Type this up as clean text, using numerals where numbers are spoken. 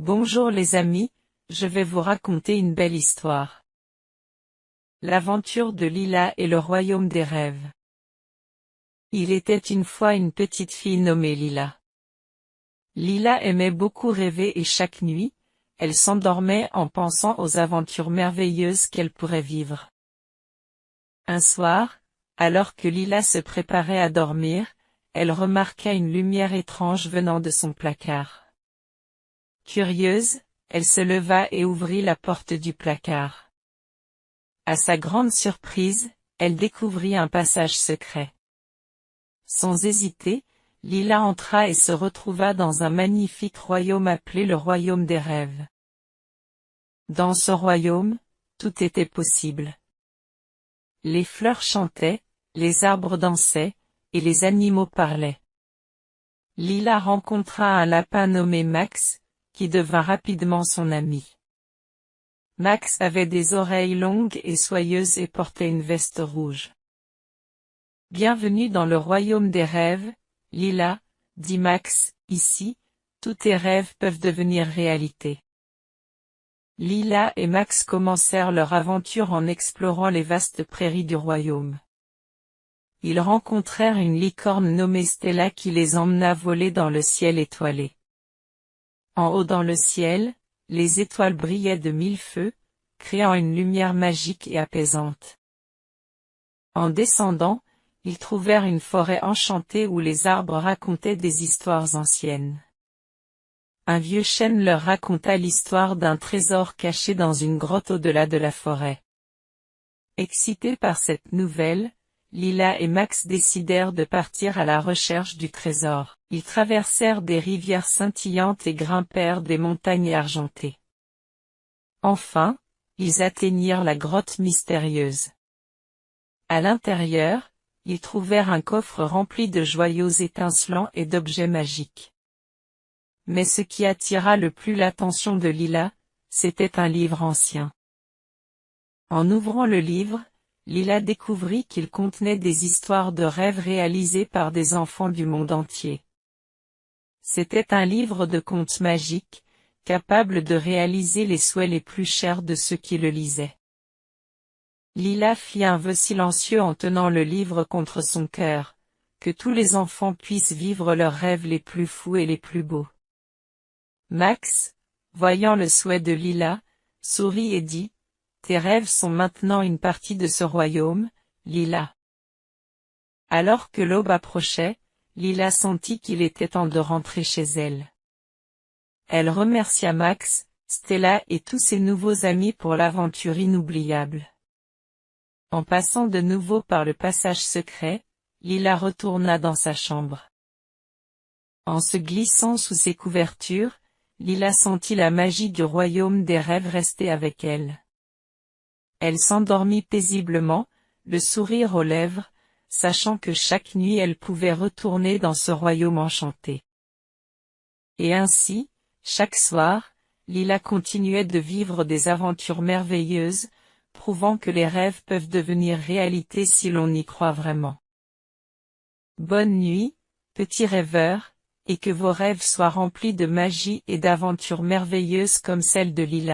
Bonjour les amis, je vais vous raconter une belle histoire. L'aventure de Lila et le royaume des rêves. Il était une fois une petite fille nommée Lila. Lila aimait beaucoup rêver et chaque nuit, elle s'endormait en pensant aux aventures merveilleuses qu'elle pourrait vivre. Un soir, alors que Lila se préparait à dormir, elle remarqua une lumière étrange venant de son placard. Curieuse, elle se leva et ouvrit la porte du placard. À sa grande surprise, elle découvrit un passage secret. Sans hésiter, Lila entra et se retrouva dans un magnifique royaume appelé le royaume des rêves. Dans ce royaume, tout était possible. Les fleurs chantaient, les arbres dansaient, et les animaux parlaient. Lila rencontra un lapin nommé Max, qui devint rapidement son ami. Max avait des oreilles longues et soyeuses et portait une veste rouge. « Bienvenue dans le royaume des rêves, Lila, dit Max, ici, tous tes rêves peuvent devenir réalité. » Lila et Max commencèrent leur aventure en explorant les vastes prairies du royaume. Ils rencontrèrent une licorne nommée Stella qui les emmena voler dans le ciel étoilé. En haut dans le ciel, les étoiles brillaient de mille feux, créant une lumière magique et apaisante. En descendant, ils trouvèrent une forêt enchantée où les arbres racontaient des histoires anciennes. Un vieux chêne leur raconta l'histoire d'un trésor caché dans une grotte au-delà de la forêt. Excités par cette nouvelle, Lila et Max décidèrent de partir à la recherche du trésor. Ils traversèrent des rivières scintillantes et grimpèrent des montagnes argentées. Enfin, ils atteignirent la grotte mystérieuse. À l'intérieur, ils trouvèrent un coffre rempli de joyaux étincelants et d'objets magiques. Mais ce qui attira le plus l'attention de Lila, c'était un livre ancien. En ouvrant le livre, Lila découvrit qu'il contenait des histoires de rêves réalisées par des enfants du monde entier. C'était un livre de contes magiques, capable de réaliser les souhaits les plus chers de ceux qui le lisaient. Lila fit un vœu silencieux en tenant le livre contre son cœur, que tous les enfants puissent vivre leurs rêves les plus fous et les plus beaux. Max, voyant le souhait de Lila, sourit et dit, « Tes rêves sont maintenant une partie de ce royaume, Lila. » Alors que l'aube approchait, Lila sentit qu'il était temps de rentrer chez elle. Elle remercia Max, Stella et tous ses nouveaux amis pour l'aventure inoubliable. En passant de nouveau par le passage secret, Lila retourna dans sa chambre. En se glissant sous ses couvertures, Lila sentit la magie du royaume des rêves rester avec elle. Elle s'endormit paisiblement, le sourire aux lèvres, sachant que chaque nuit elle pouvait retourner dans ce royaume enchanté. Et ainsi, chaque soir, Lila continuait de vivre des aventures merveilleuses, prouvant que les rêves peuvent devenir réalité si l'on y croit vraiment. Bonne nuit, petits rêveurs, et que vos rêves soient remplis de magie et d'aventures merveilleuses comme celle de Lila.